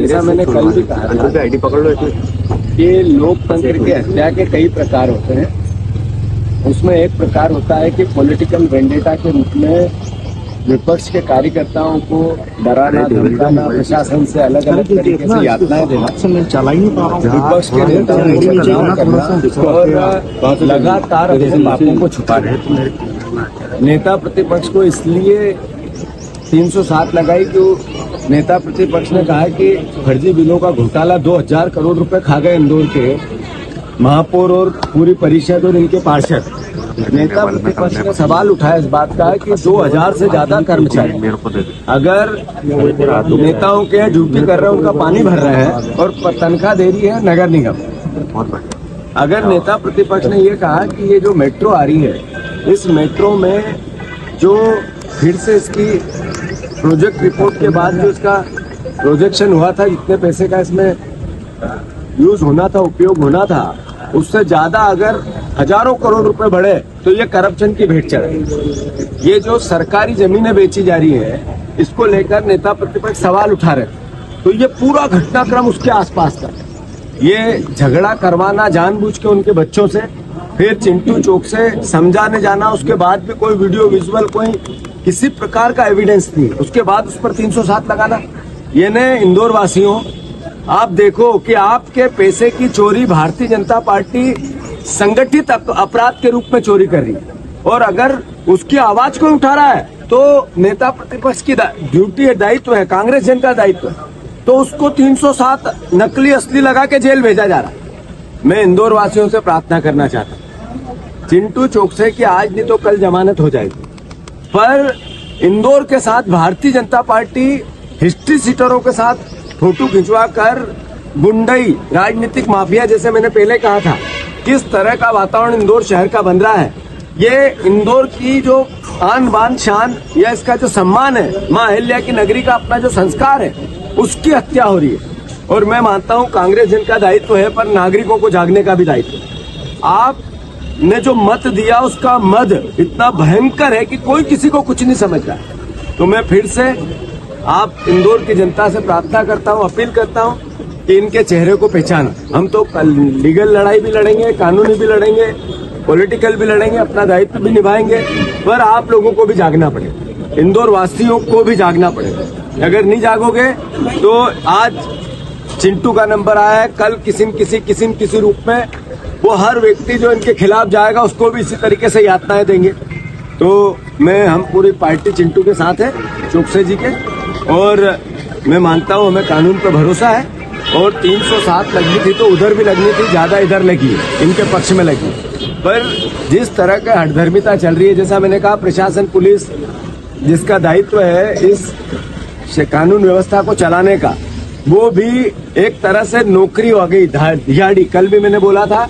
जैसा मैंने कल भी कहा था, आईडी पकड़ लो कि लोकतंत्र के हत्या के कई प्रकार होते हैं। उसमें एक प्रकार होता है कि पॉलिटिकल वेंडेटा के रूप में विपक्ष के कार्यकर्ताओं को डराना, धमकाना, प्रशासन से अलग अलग तरीके से यातनाएं देना, विपक्ष के नेताओं को बदनाम करना और लगातार अपने पापों को छुपाना। नेता प्रतिपक्ष को इसलिए 307 लगाई कि नेता प्रतिपक्ष ने कहा कि फर्जी बिलों का घोटाला 2000 करोड़ रुपए खा गए इंदौर के महापौर और पूरी परिषद और इनके पार्षद। नेता प्रतिपक्ष ने सवाल उठाया इस बात का कि 2000 से ज्यादा कर्मचारी अगर नेताओं के ड्यूटी कर रहे हैं, उनका पानी भर रहे हैं और तनख्वाह दे रही है नगर निगम। अगर नेता प्रतिपक्ष ने ये कहा कि ये जो मेट्रो आ रही है, इस मेट्रो में जो फिर से इसकी प्रोजेक्ट रिपोर्ट के बाद जो इसका प्रोजेक्शन हुआ था, जितने पैसे का इसमें यूज होना था, उपयोग होना था, उससे ज्यादा अगर हजारों करोड़ रुपए बढ़े तो ये करप्शन की भेंट चढ़े। ये जो सरकारी जमीनें बेची जा रही है, इसको लेकर नेता प्रतिपक्ष सवाल उठा रहे, तो ये पूरा घटनाक्रम उसके आसपास था। ये झगड़ा करवाना जानबूझ के उनके बच्चों से, फिर चिंटू चौक से समझाने जाना, उसके बाद भी कोई वीडियो विजुअल, कोई किसी प्रकार का एविडेंस नहीं, उसके बाद उस पर 307 लगाना। ये ने इंदौर वासियों, आप देखो कि आपके पैसे की चोरी भारतीय जनता पार्टी संगठित अपराध के रूप में चोरी कर रही है, और अगर उसकी आवाज को उठा रहा है तो नेता प्रतिपक्ष की ड्यूटी है, दायित्व है, कांग्रेस जन का दायित्व है, तो उसको 307 नकली असली लगा के जेल भेजा जा रहा है। मैं इंदौर वासियों से प्रार्थना करना चाहता हूँ, चिंटू चौक से कि आज नहीं तो कल जमानत हो जाएगी, पर इंदौर के साथ भारतीय जनता पार्टी हिस्ट्री सीटरों के साथ फोटो खिंचवा कर गुंडई, राजनीतिक माफिया, जैसे मैंने पहले कहा था, किस तरह का वातावरण इंदौर शहर का बन रहा है। ये इंदौर की जो आन बान शान या इसका जो सम्मान है, माँ अहिल्या की नगरी का अपना जो संस्कार है, उसकी हत्या हो रही है। और मैं मानता हूँ कांग्रेस जन का दायित्व है, पर नागरिकों को जागने का भी दायित्व है। आपने जो मत दिया, उसका मद इतना भयंकर है कि कोई किसी को कुछ नहीं समझ रहा है। तो मैं फिर से आप इंदौर की जनता से प्रार्थना करता हूं, अपील करता हूं कि इनके चेहरे को पहचानो। हम तो लीगल लड़ाई भी लड़ेंगे, कानूनी भी लड़ेंगे, पॉलिटिकल भी लड़ेंगे, अपना दायित्व भी निभाएंगे, पर आप लोगों को भी जागना पड़ेगा, इंदौर वासियों को भी जागना पड़ेगा। अगर नहीं जागोगे तो आज चिंटू का नंबर आया है, कल किसी रूप में वो हर व्यक्ति जो इनके खिलाफ जाएगा उसको भी इसी तरीके से यातनाएं देंगे। तो हम पूरी पार्टी चिंटू के साथ है, चौकसे जी के, और मैं मानता हूं हमें कानून पर भरोसा है। और 307 लगनी थी तो उधर भी लगनी थी, ज्यादा इधर लगी, इनके पक्ष में लगी। पर जिस तरह का हठधर्मिता चल रही है, जैसा मैंने कहा, प्रशासन, पुलिस, जिसका दायित्व है इस कानून व्यवस्था को चलाने का, वो भी एक तरह से नौकरी हो गई, दिहाड़ी। कल भी मैंने बोला था,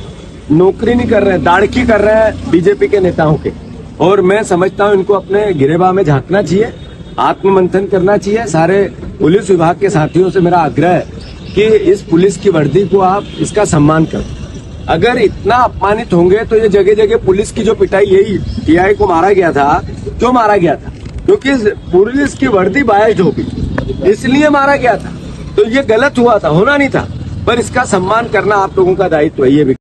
नौकरी नहीं कर रहे हैं, दाड़की कर रहे हैं बीजेपी के नेताओं के। और मैं समझता हूं इनको अपने गिरेबान में झांकना चाहिए, आत्ममंथन करना चाहिए। सारे पुलिस विभाग के साथियों से मेरा आग्रह है कि इस पुलिस की वर्दी को आप इसका सम्मान करें। अगर इतना अपमानित होंगे तो ये जगह जगह पुलिस की जो पिटाई, यही टीआई को मारा गया था, क्यों मारा गया था? क्योंकि पुलिस की वर्दी बायस्ड हो गई, इसलिए मारा गया था। तो ये गलत हुआ था, होना नहीं था, पर इसका सम्मान करना आप लोगों का दायित्व है। ये भी